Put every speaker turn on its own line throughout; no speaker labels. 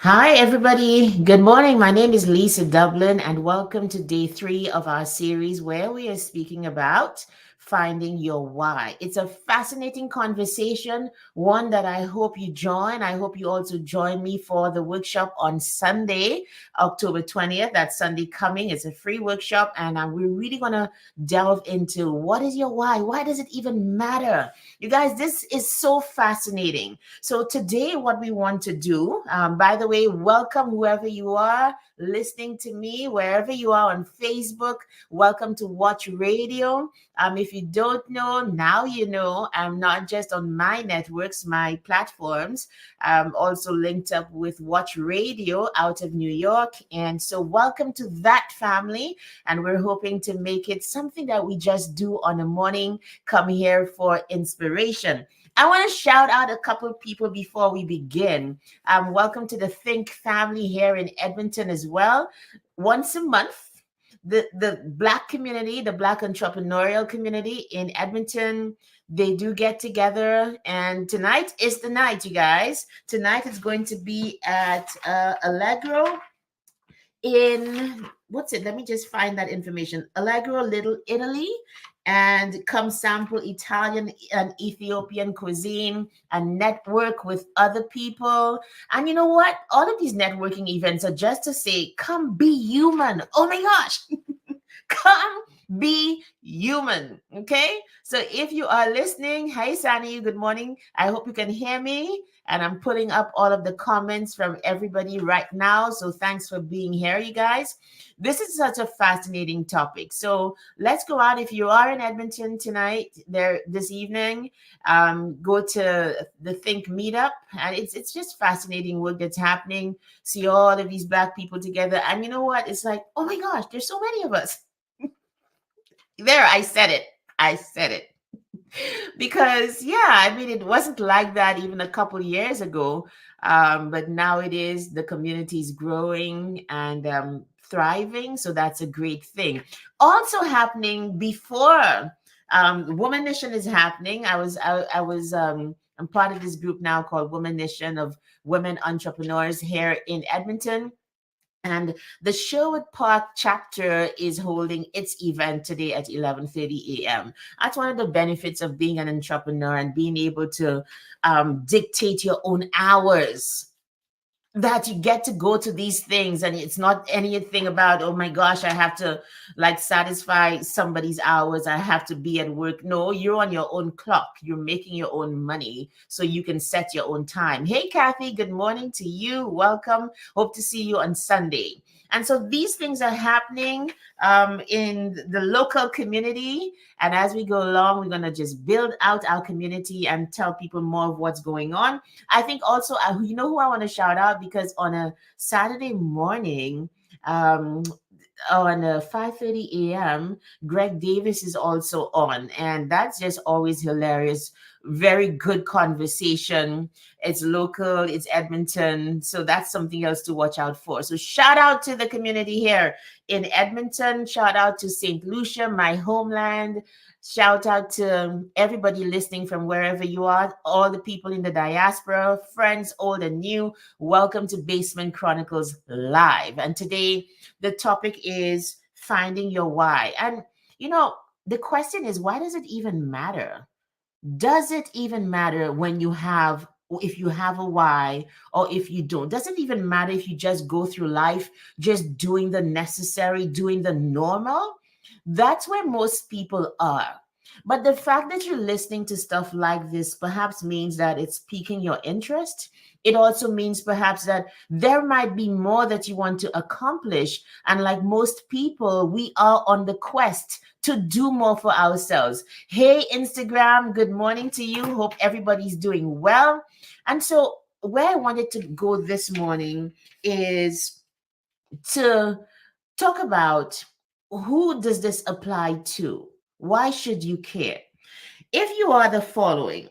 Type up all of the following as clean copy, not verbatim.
Hi, everybody. Good morning. My name is Lisa Dublin, and welcome to day 3 of our series where we are speaking about finding your why. It's a fascinating conversation, one that I hope you join. I hope you also join me for the workshop on Sunday, October 20th. That's Sunday coming. It's a free workshop, and we're really going to delve into what is your why? Why does it even matter? You guys, this is so fascinating. So today, what we want to do, by the way, welcome whoever you are listening to me, wherever you are on Facebook. Welcome to Watch Radio. If you don't know, now you know. I'm not just on my networks, my platforms. I'm also linked up with Watch Radio out of New York. And so, welcome to that family. And we're hoping to make it something that we just do on a morning. Come here for inspiration. I want to shout out a couple of people before we begin. Welcome to the Think family here in Edmonton as well. Once a month, the Black community, the Black entrepreneurial community in Edmonton, they do get together. And tonight is the night, you guys. Tonight is going to be at Allegro in what's it? Let me just find that information. Allegro, Little Italy, and come sample Italian and Ethiopian cuisine and network with other people. And you know what? All of these networking events are just to say, come be human. Oh my gosh. Come be human. Okay. So if you are listening, hi Sani, good morning. I hope you can hear me. And I'm putting up all of the comments from everybody right now. So thanks for being here, you guys. This is such a fascinating topic. So let's go out. If you are in Edmonton tonight, there this evening, go to the Think Meetup. And it's just fascinating work that's happening. See all of these Black people together. And you know what? It's like, oh my gosh, there's so many of us. There, I said it. I said it. Because yeah, I mean, it wasn't like that even a couple years ago, but now it is. The community is growing and thriving, so that's a great thing. Also happening before Woman Nation is happening. I'm part of this group now called Woman Nation of women entrepreneurs here in Edmonton. And the Sherwood Park chapter is holding its event today at 11:30 a.m. That's one of the benefits of being an entrepreneur and being able to dictate your own hours, that you get to go to these things and it's not anything about, oh my gosh, I have to like satisfy somebody's hours, I have to be at work. No, you're on your own clock, you're making your own money, so you can set your own time. Hey Kathy, good morning to you, welcome, hope to see you on Sunday. And so these things are happening in the local community, and as we go along, we're going to just build out our community and tell people more of what's going on. I think also, you know who I want to shout out, because on a Saturday morning, um, on 5:30 a.m., Greg Davis is also on, and that's just always hilarious. Very good conversation. It's local, it's Edmonton, so that's something else to watch out for. So shout out to the community here in Edmonton. Shout out to St. Lucia, my homeland. Shout out to everybody listening from wherever you are, all the people in the diaspora, friends old and new. Welcome to Basement Chronicles Live. And today, the topic is finding your why. And, you know, the question is, why does it even matter? Does it even matter when you have, if you have a why or if you don't? Does it even matter if you just go through life just doing the necessary, doing the normal? That's where most people are. But the fact that you're listening to stuff like this perhaps means that it's piquing your interest. It also means perhaps that there might be more that you want to accomplish. And like most people, we are on the quest to do more for ourselves. Hey, Instagram, good morning to you. Hope everybody's doing well. And so, where I wanted to go this morning is to talk about, who does this apply to? Why should you care? If you are the following,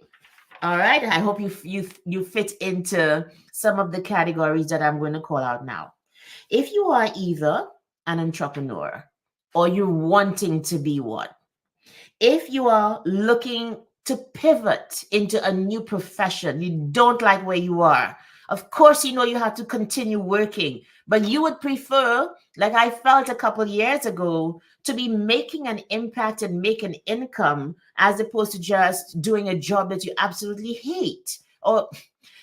all right, I hope you fit into some of the categories that I'm going to call out now. If you are either an entrepreneur or you're wanting to be one, if you are looking to pivot into a new profession, you don't like where you are, Of course, you know you have to continue working, but you would prefer, like I felt a couple years ago, to be making an impact and make an income as opposed to just doing a job that you absolutely hate or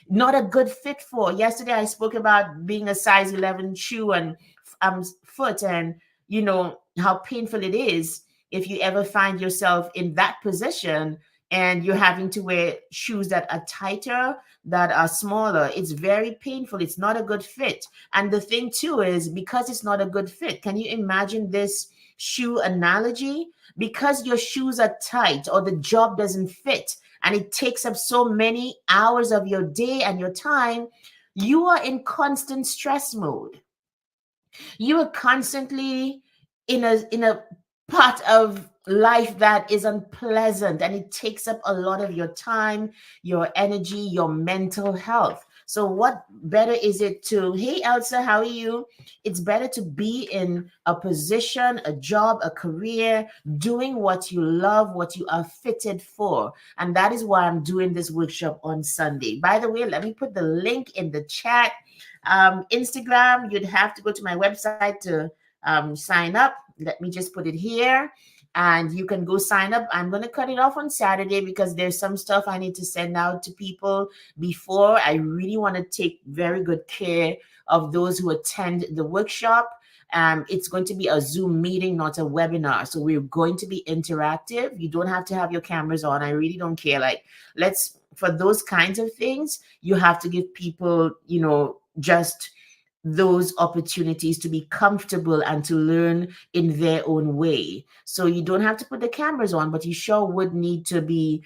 not a good fit for. Yesterday, I spoke about being a size 11 shoe and foot, and you know how painful it is if you ever find yourself in that position and you're having to wear shoes that are tighter, that are smaller. It's very painful. It's not a good fit. And the thing too is, because it's not a good fit, can you imagine this shoe analogy? Because your shoes are tight or the job doesn't fit and it takes up so many hours of your day and your time, you are in constant stress mode. You are constantly in a part of life that is unpleasant, and it takes up a lot of your time, your energy, your mental health. So what better is it to, hey Elsa, how are you? It's better to be in a position, a job, a career, doing what you love, what you are fitted for. And that is why I'm doing this workshop on Sunday. By the way, let me put the link in the chat. Instagram, you'd have to go to my website to sign up. Let me just put it here. And you can go sign up. I'm going to cut it off on Saturday because there's some stuff I need to send out to people before. I really want to take very good care of those who attend the workshop. It's going to be a Zoom meeting, not a webinar. So we're going to be interactive. You don't have to have your cameras on. I really don't care. Like, for those kinds of things, you have to give people, just those opportunities to be comfortable and to learn in their own way. So you don't have to put the cameras on, but you sure would need to be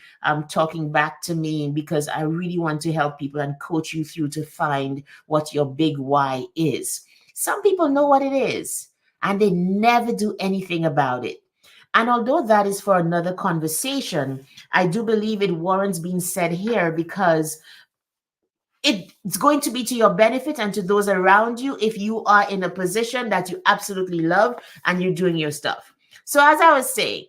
talking back to me, because I really want to help people and coach you through to find what your big why is. Some people know what it is and they never do anything about it. And although that is for another conversation, I do believe it warrants being said here, because it's going to be to your benefit and to those around you if you are in a position that you absolutely love and you're doing your stuff. So, as I was saying,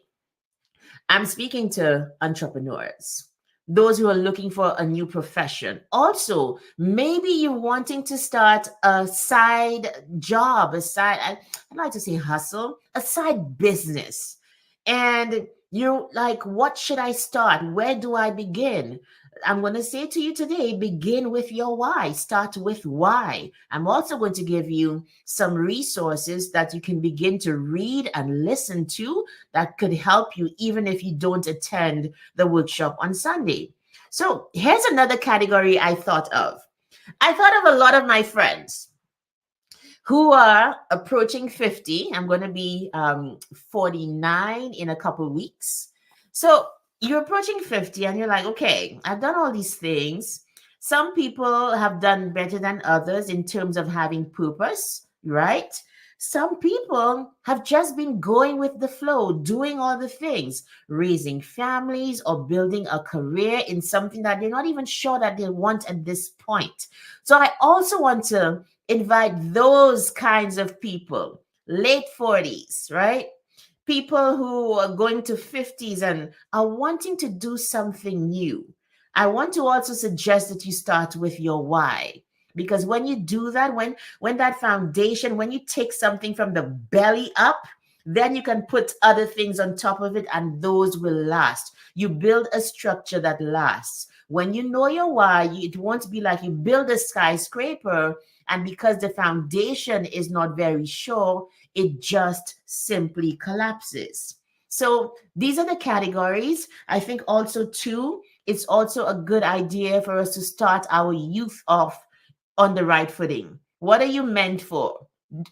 I'm speaking to entrepreneurs, those who are looking for a new profession. Also, maybe you're wanting to start a side job, I'd like to say hustle, a side business. And you're like, what should I start? Where do I begin? I'm going to say to you today, begin with your why. Start with why. I'm also going to give you some resources that you can begin to read and listen to that could help you even if you don't attend the workshop on Sunday. So here's another category I thought of. I thought of a lot of my friends who are approaching 50. I'm going to be 49 in a couple of weeks. So you're approaching 50 and you're like, okay, I've done all these things. Some people have done better than others in terms of having purpose, right? Some people have just been going with the flow, doing all the things, raising families or building a career in something that they're not even sure that they want at this point. So I also want to invite those kinds of people, late 40s, right? People who are going to 50s and are wanting to do something new. I want to also suggest that you start with your why. Because when you do that, when that foundation, when you take something from the belly up, then you can put other things on top of it and those will last. You build a structure that lasts. When you know your why, it won't be like you build a skyscraper and because the foundation is not very sure, it just simply collapses. So these are the categories. I think also too, it's also a good idea for us to start our youth off on the right footing. What are you meant for?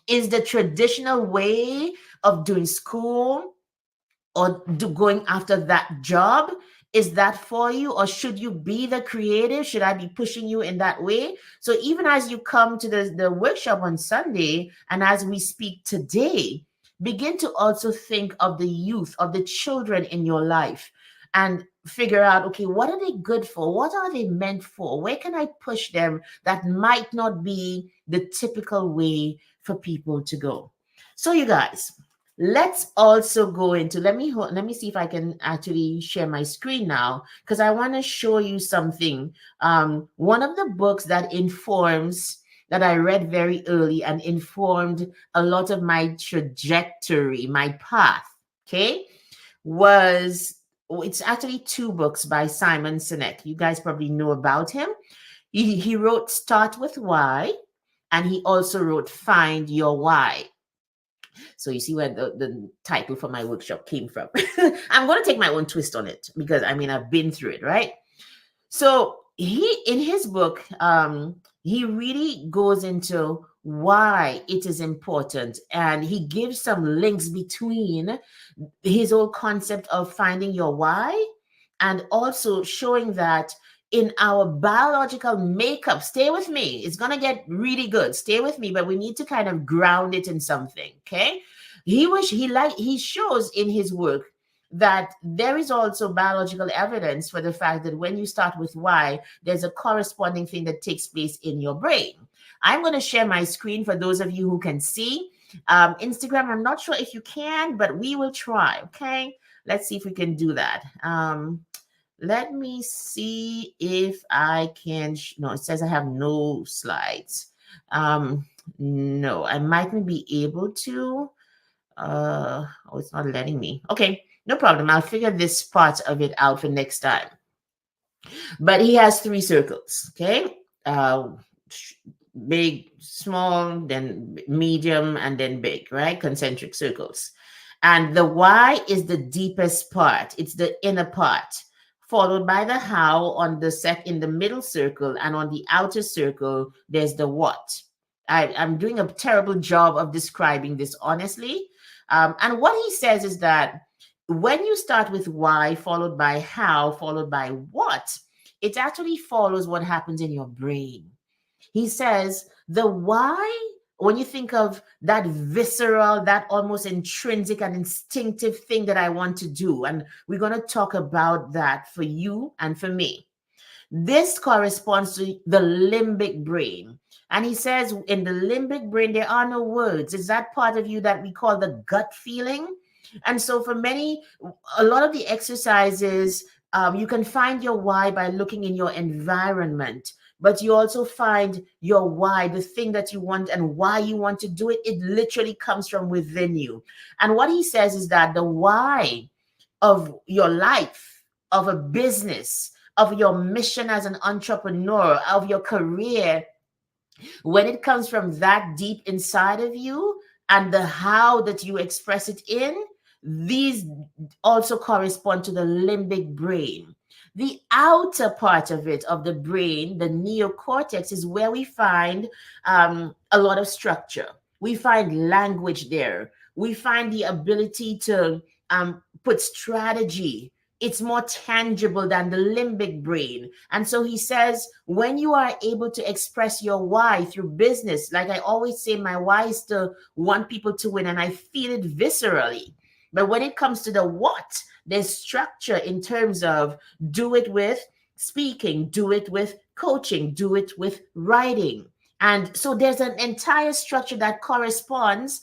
Is the traditional way of doing school or going after that job, is that for you, or should you be the creative? Should I be pushing you in that way? So even as you come to the workshop on Sunday and as we speak today, begin to also think of the youth, of the children in your life, and figure out, okay, what are they good for? What are they meant for? Where can I push them that might not be the typical way for people to go? So you guys, Let's also go into, let me see if I can actually share my screen now, because I want to show you something. One of the books that informs, that I read very early and informed a lot of my trajectory, my path, okay, was, it's actually two books by Simon Sinek. You guys probably know about him. He wrote Start with Why, and he also wrote Find Your Why. So you see where the title for my workshop came from. I'm going to take my own twist on it because I mean, I've been through it, right? So he, in his book, he really goes into why it is important, and he gives some links between his whole concept of finding your why, and also showing that in our biological makeup, stay with me, it's going to get really good, stay with me, but we need to kind of ground it in something. Okay, he shows in his work that there is also biological evidence for the fact that when you start with why, there's a corresponding thing that takes place in your brain. I'm going to share my screen for those of you who can see. Instagram, I'm not sure if you can, but we will try. Okay, let's see if we can do that. Let me see if I can. No, it says I have no slides. No, I mightn't be able to. Oh, it's not letting me. Okay, no problem. I'll figure this part of it out for next time. But he has three circles. Okay, big, small, then medium, and then big. Right, concentric circles. And the why is the deepest part. It's the inner part, followed by the how on the in the middle circle, and on the outer circle there's the what. I'm doing a terrible job of describing this, honestly. And what he says is that when you start with why, followed by how, followed by what, it actually follows what happens in your brain. He says the why, when you think of that visceral, that almost intrinsic and instinctive thing that I want to do, and we're going to talk about that for you and for me. This corresponds to the limbic brain. And he says in the limbic brain, there are no words. It's that part of you that we call the gut feeling. And so for many, a lot of the exercises, you can find your why by looking in your environment, but you also find your why, the thing that you want and why you want to do it. It literally comes from within you. And what he says is that the why of your life, of a business, of your mission as an entrepreneur, of your career, when it comes from that deep inside of you, and the how that you express it in, these also correspond to the limbic brain. The outer part of it, of the brain, the neocortex, is where we find a lot of structure. We find language there. We find the ability to put strategy. It's more tangible than the limbic brain. And so he says, when you are able to express your why through business, like I always say, my why is to want people to win, and I feel it viscerally. But when it comes to the what, there's structure in terms of do it with speaking, do it with coaching, do it with writing. And so there's an entire structure that corresponds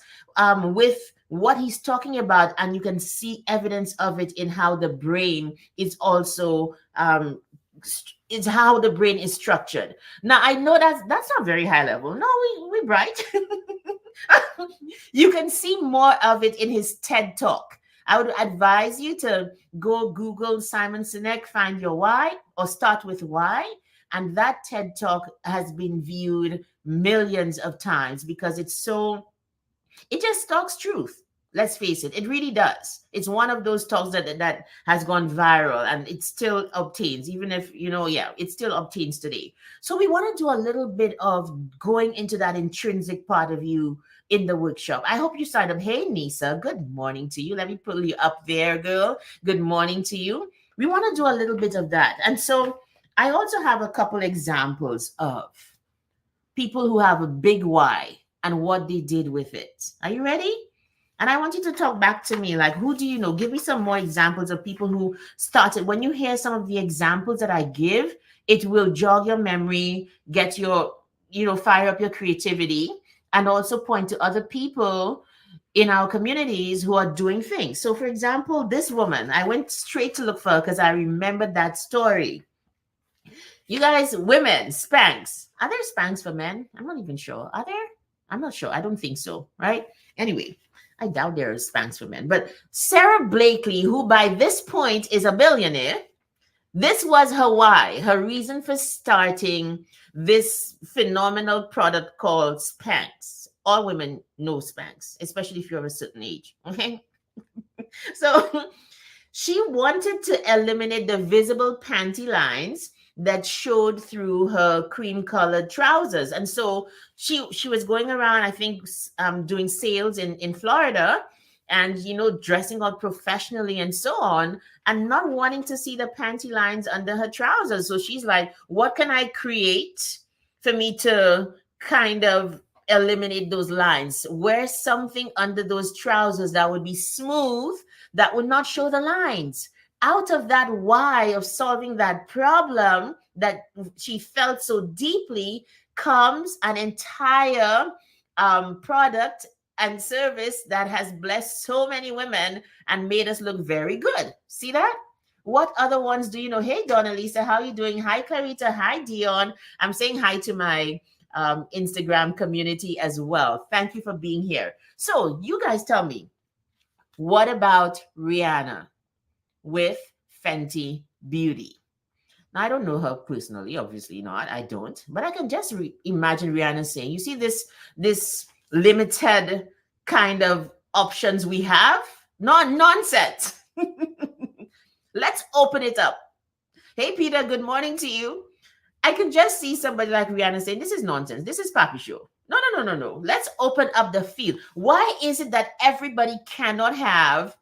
with what he's talking about. And you can see evidence of it in how the brain is also it's how the brain is structured. Now I know that's not very high level. No, we bright. You can see more of it in his TED talk. I would advise you to go Google Simon Sinek, find your why, or start with why. And that TED talk has been viewed millions of times because it's so, it just talks truth. Let's face it, it really does. It's one of those talks that has gone viral, and it still obtains, even if, yeah, it still obtains today. So we want to do a little bit of going into that intrinsic part of you in the workshop. I hope you signed up. Hey, Nisa, good morning to you. Let me pull you up there, girl. Good morning to you. We want to do a little bit of that. And so I also have a couple examples of people who have a big why and what they did with it. Are you ready? And I want you to talk back to me. Like, who do you know? Give me some more examples of people who started. When you hear some of the examples that I give, it will jog your memory, get your, fire up your creativity, and also point to other people in our communities who are doing things. So, for example, this woman, I went straight to look for her because I remembered that story. You guys, women, Spanx. Are there Spanx for men? I'm not even sure. Are there? I'm not sure. I don't think so, right? Anyway, I doubt there is Spanx for men. But Sarah Blakely, who by this point is a billionaire, this was her why, her reason for starting this phenomenal product called Spanx. All women know Spanx, especially if you're a certain age. Okay. So she wanted to eliminate the visible panty lines that showed through her cream colored trousers. And so she was going around, I think, doing sales in Florida, and dressing out professionally and so on, and not wanting to see the panty lines under her trousers. So she's like, what can I create for me to kind of eliminate those lines? Wear something under those trousers that would be smooth, that would not show the lines. Out of that why of solving that problem that she felt so deeply comes an entire product and service that has blessed so many women and made us look very good. See that? What other ones do you know? Hey, Donna Lisa, how are you doing? Hi, Clarita. Hi, Dion. I'm saying hi to my Instagram community as well. Thank you for being here. So, you guys tell me, what about Rihanna with Fenty Beauty? Now, I don't know her personally, obviously not. I don't, but I can just imagine Rihanna saying, "You see this limited kind of options we have? Nonsense. Let's open it up." Hey, Peter, good morning to you. I can just see somebody like Rihanna saying, "This is nonsense. This is Papi Show. No, no, no, no, no. Let's open up the field." Why is it that everybody cannot have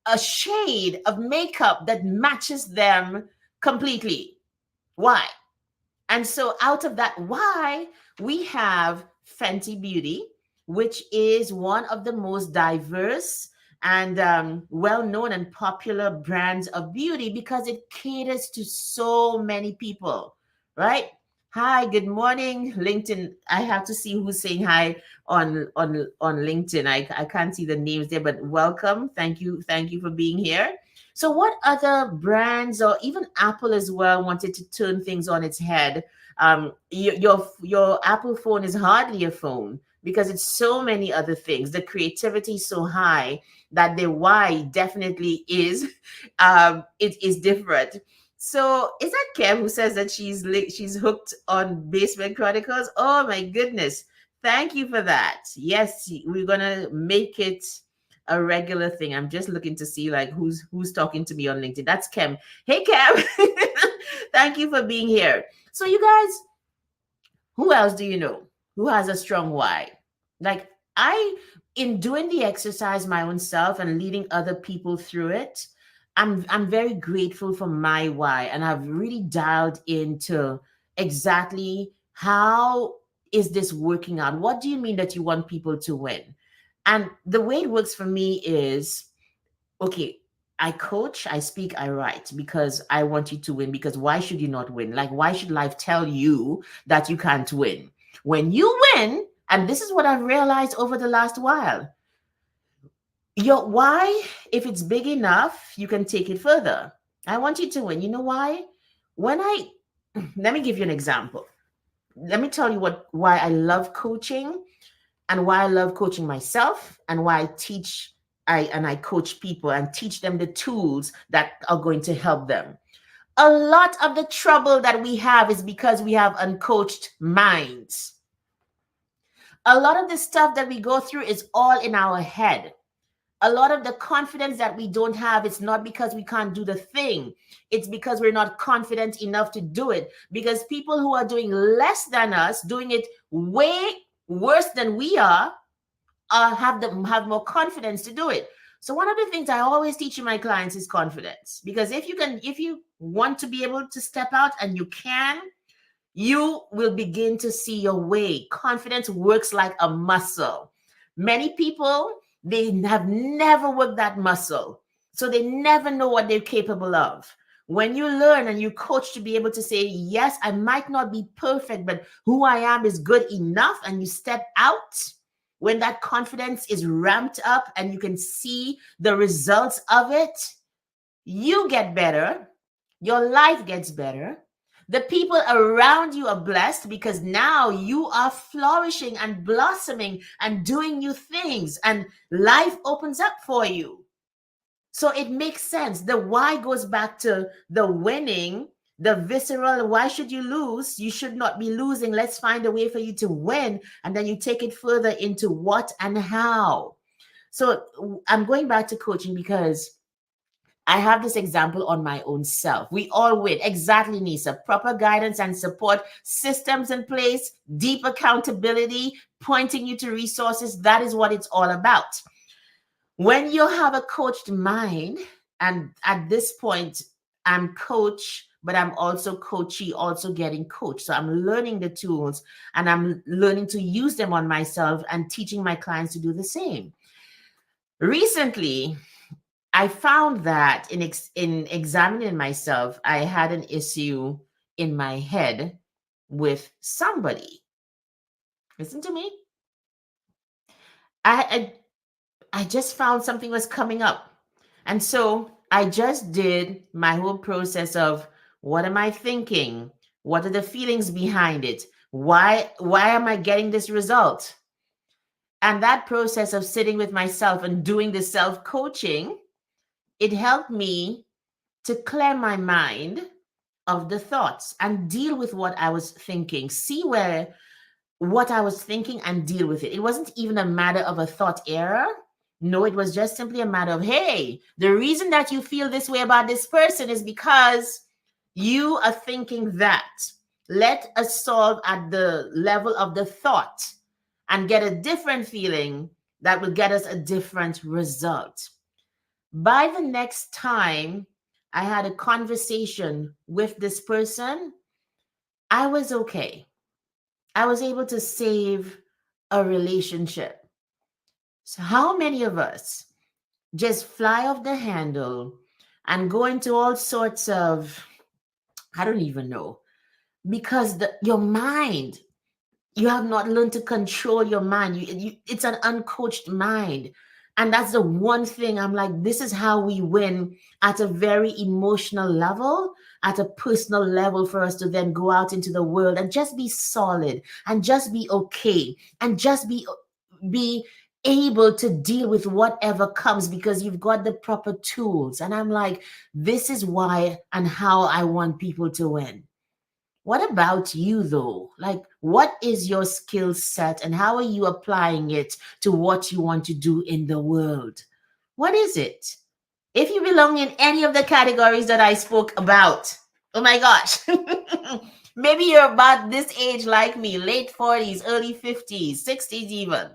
a shade of makeup that matches them completely? Why? And so out of that why, we have Fenty Beauty, which is one of the most diverse and well-known and popular brands of beauty because it caters to so many people, right? Hi, good morning, LinkedIn. I have to see who's saying hi on LinkedIn. I can't see the names there, but welcome. Thank you for being here. So, what other brands or even Apple as well wanted to turn things on its head? Your Apple phone is hardly a phone because it's so many other things. The creativity is so high that the why definitely is it is different. So is that Kim who says that she's hooked on Basement Chronicles? Oh my goodness. Thank you for that. Yes, we're gonna make it a regular thing. I'm just looking to see like who's talking to me on LinkedIn. That's Kim. Hey Kim. Thank you for being here. So you guys, who else do you know who has a strong why? Like I, in doing the exercise my own self and leading other people through it, I'm very grateful for my why, and I've really dialed into exactly how is this working out? What do you mean that you want people to win? And the way it works for me is, okay, I coach, I speak, I write because I want you to win. Because why should you not win? Like, why should life tell you that you can't win? When you win, and this is what I've realized over the last while, your why, if it's big enough, you can take it further. I want you to win. You know why? When I, let me give you an example. Let me tell you why I love coaching and why I love coaching myself and why I teach I coach people and teach them the tools that are going to help them. A lot of the trouble that we have is because we have uncoached minds. A lot of the stuff that we go through is all in our head. A lot of the confidence that we don't have, it's not because we can't do the thing. It's because we're not confident enough to do it. Because people who are doing less than us, doing it way worse than we are, have more confidence to do it. So one of the things I always teach my clients is confidence. Because if you want to be able to step out and you can, you will begin to see your way. Confidence works like a muscle. Many people, they have never worked that muscle. So they never know what they're capable of. When you learn and you coach to be able to say, yes, I might not be perfect, but who I am is good enough, and you step out, when that confidence is ramped up and you can see the results of it, you get better, your life gets better. The people around you are blessed because now you are flourishing and blossoming and doing new things, and life opens up for you. So it makes sense. The why goes back to the winning, the visceral. Why should you lose? You should not be losing. Let's find a way for you to win. And then you take it further into what and how. So I'm going back to coaching because I have this example on my own self. We all win. Exactly, Nisa. Proper guidance and support, systems in place, deep accountability, pointing you to resources. That is what it's all about. When you have a coached mind, and at this point, I'm coach, but I'm also coachee, also getting coached. So I'm learning the tools and I'm learning to use them on myself and teaching my clients to do the same. Recently, I found that in examining myself, I had an issue in my head with somebody. Listen to me. I I just found something was coming up. And so I just did my whole process of what am I thinking? What are the feelings behind it? Why am I getting this result? And that process of sitting with myself and doing the self-coaching, it helped me to clear my mind of the thoughts and deal with what I was thinking. See where what I was thinking and deal with it. It wasn't even a matter of a thought error. No, it was just simply a matter of, hey, the reason that you feel this way about this person is because you are thinking that. Let us solve at the level of the thought and get a different feeling that will get us a different result. By the next time I had a conversation with this person, I was okay. I was able to save a relationship. So, how many of us just fly off the handle and go into all sorts of, I don't even know, because your mind, you have not learned to control your mind. It's an uncoached mind. And that's the one thing I'm like, this is how we win at a very emotional level, at a personal level, for us to then go out into the world and just be solid and just be okay and just be able to deal with whatever comes because you've got the proper tools. And I'm like, this is why and how I want people to win. What about you though? Like, what is your skill set and how are you applying it to what you want to do in the world? What is it? If you belong in any of the categories that I spoke about, oh my gosh, maybe you're about this age like me, late 40s, early 50s, 60s even.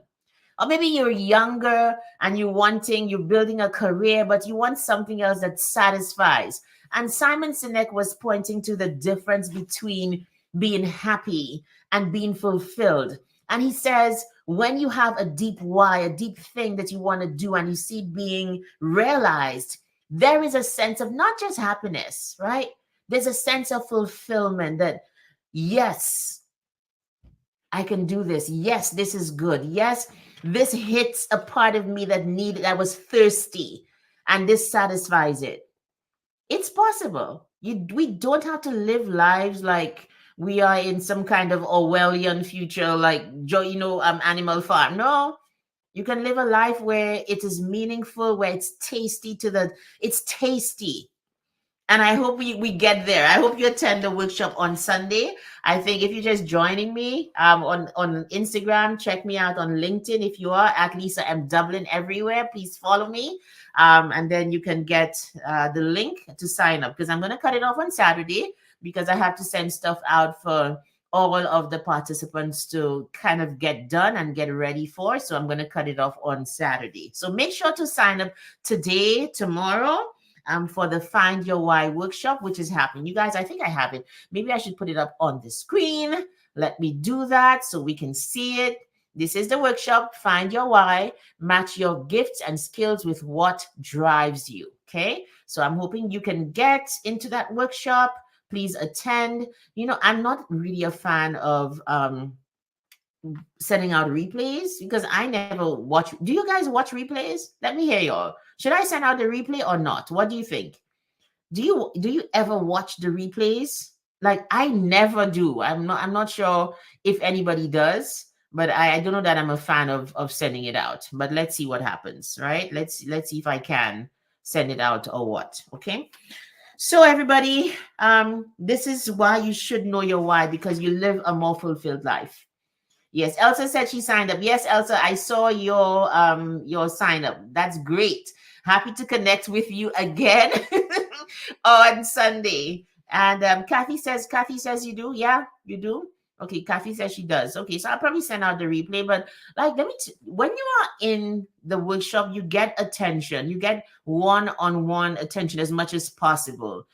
Or maybe you're younger and you're building a career, but you want something else that satisfies. And Simon Sinek was pointing to the difference between being happy and being fulfilled. And he says, when you have a deep why, a deep thing that you want to do, and you see it being realized, there is a sense of not just happiness, right? There's a sense of fulfillment that, yes, I can do this. Yes, this is good. Yes, this hits a part of me that was thirsty, and this satisfies it. It's possible. We don't have to live lives like we are in some kind of Orwellian future, like Animal Farm. No, you can live a life where it is meaningful, where it's tasty. And I hope we get there. I hope you attend the workshop on Sunday. I think if you're just joining me on Instagram, check me out on LinkedIn. If you are at Lisa M. Dublin everywhere, please follow me. And then you can get the link to sign up because I'm going to cut it off on Saturday because I have to send stuff out for all of the participants to kind of get done and get ready for. So I'm going to cut it off on Saturday. So make sure to sign up today, tomorrow, for the Find Your Why workshop, which is happening. You guys, I think I have it. Maybe I should put it up on the screen. Let me do that so we can see it. This is the workshop, Find Your Why, match your gifts and skills with what drives you. Okay. So I'm hoping you can get into that workshop. Please attend. I'm not really a fan of sending out replays? Because I never watch. Do you guys watch replays? Let me hear y'all. Should I send out the replay or not? What do you think? Do you ever watch the replays? Like I never do. I'm not sure if anybody does, but I don't know that I'm a fan of sending it out. But let's see what happens, right? Let's see if I can send it out or what. Okay. So everybody, this is why you should know your why, because you live a more fulfilled life. Yes, Elsa said she signed up. Yes, Elsa, I saw your sign up. That's great. Happy to connect with you again on Sunday. And Kathy says you do. Yeah, you do. Okay, Kathy says she does. Okay, so I'll probably send out the replay. But like, when you are in the workshop, you get attention. You get one-on-one attention as much as possible,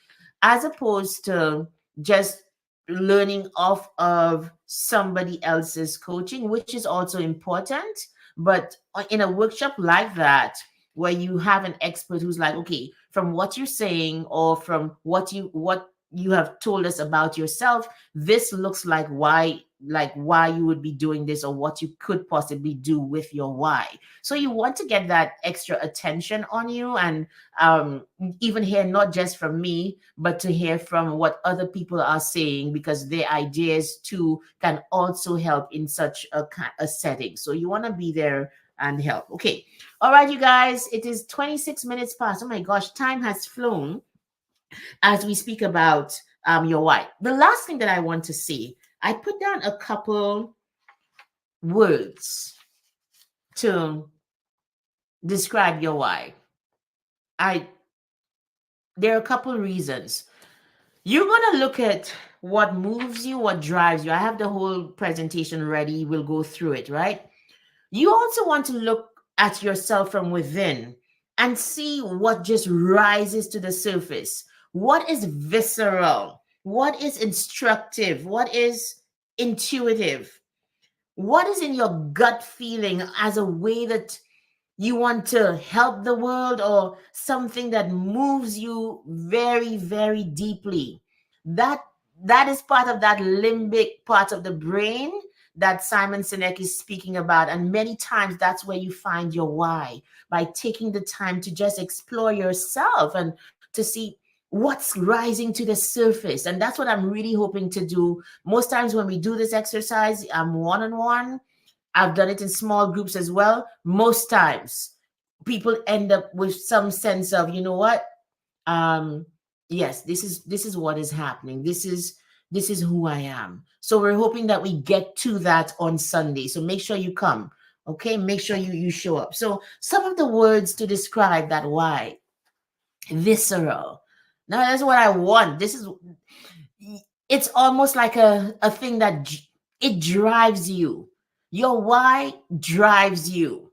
as opposed to just learning off of somebody else's coaching, which is also important. But in a workshop like that, where you have an expert who's like, okay, from what you're saying or from what you have told us about yourself, this looks like why you would be doing this, or what you could possibly do with your why. So you want to get that extra attention on you, and um, even hear not just from me, but to hear from what other people are saying, because their ideas too can also help in such a setting. So you want to be there and help. Okay. All right, you guys, it is 26 minutes past. Oh my gosh, time has flown as we speak about your why. The last thing that I want to say, I put down a couple words to describe your why. I There are a couple reasons. You're gonna look at what moves you, what drives you. I have the whole presentation ready. We'll go through it, right? You also want to look at yourself from within and see what just rises to the surface. What is visceral? What is instructive? What is intuitive? What is in your gut feeling as a way that you want to help the world, or something that moves you very, very deeply? That that is part of that limbic part of the brain that Simon Sinek is speaking about. And many times that's where you find your why, by taking the time to just explore yourself and to see what's rising to the surface. And that's what I'm really hoping to do. Most times when we do this exercise, I'm one on one. I've done it in small groups as well. Most times people end up with some sense of, you know what? um yes, this is what is happening. This is who I am. So we're hoping that we get to that on Sunday. So make sure you come. Okay, make sure you show up. So some of the words to describe that why: visceral. Now that's what I want. It's almost like a thing that it drives you. Your why drives you.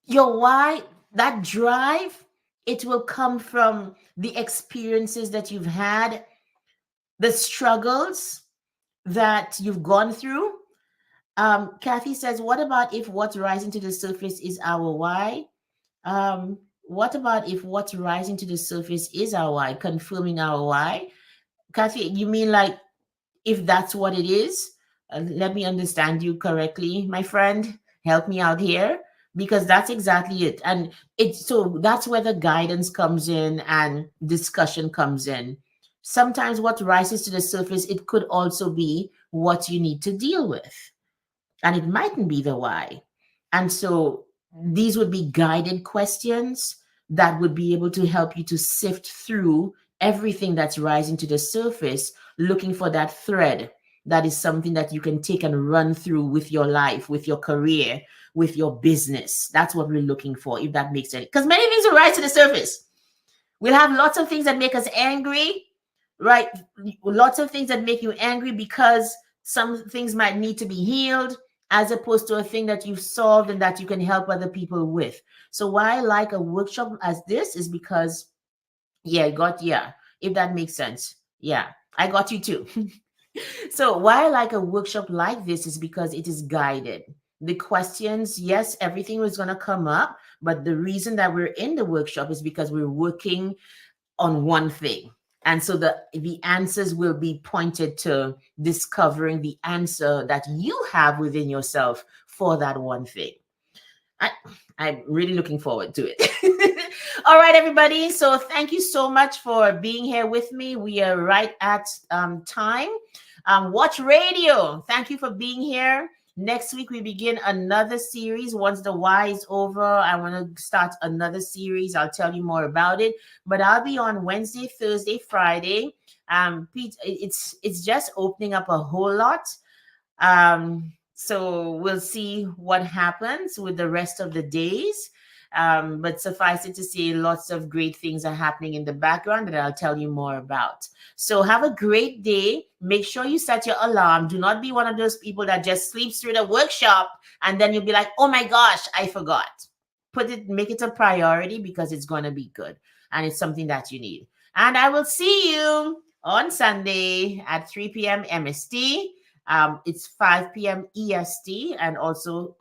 Your why, that drive, it will come from the experiences that you've had, the struggles that you've gone through. Kathy says, what about if what's rising to the surface is our why? What about if what's rising to the surface is our why, confirming our why? Kathy, you mean like if that's what it is? Let me understand you correctly, my friend. Help me out here, because that's exactly it. And that's where the guidance comes in and discussion comes in. Sometimes what rises to the surface, it could also be what you need to deal with, and it mightn't be the why. And so these would be guided questions that would be able to help you to sift through everything that's rising to the surface, looking for that thread that is something that you can take and run through with your life, with your career, with your business. That's what we're looking for, if that makes sense. Because many things will rise to the surface. We'll have lots of things that make us angry, right? Lots of things that make you angry because some things might need to be healed, as opposed to a thing that you've solved and that you can help other people with. So why I like a workshop as this is because, yeah, if that makes sense. Yeah, I got you too. So why I like a workshop like this is because it is guided. The questions, yes, everything was going to come up, but the reason that we're in the workshop is because we're working on one thing. And so the answers will be pointed to discovering the answer that you have within yourself for that one thing. I, I'm really looking forward to it. All right, everybody. So thank you so much for being here with me. We are right at time. Watch Radio. Thank you for being here. Next week, we begin another series. Once the why is over, I want to start another series. I'll tell you more about it. But I'll be on Wednesday, Thursday, Friday. Pete, it's just opening up a whole lot. So we'll see what happens with the rest of the days. But suffice it to say, lots of great things are happening in the background that I'll tell you more about. So have a great day. Make sure you set your alarm. Do not be one of those people that just sleeps through the workshop and then you'll be like, oh my gosh, I forgot. Make it a priority because it's going to be good and it's something that you need. And I will see you on Sunday at 3 p.m. MST. It's 5 p.m. EST and also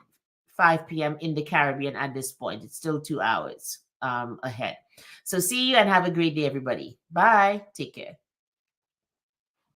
5 p.m. in the Caribbean at this point. It's still 2 hours ahead. So see you and have a great day, everybody. Bye. Take care.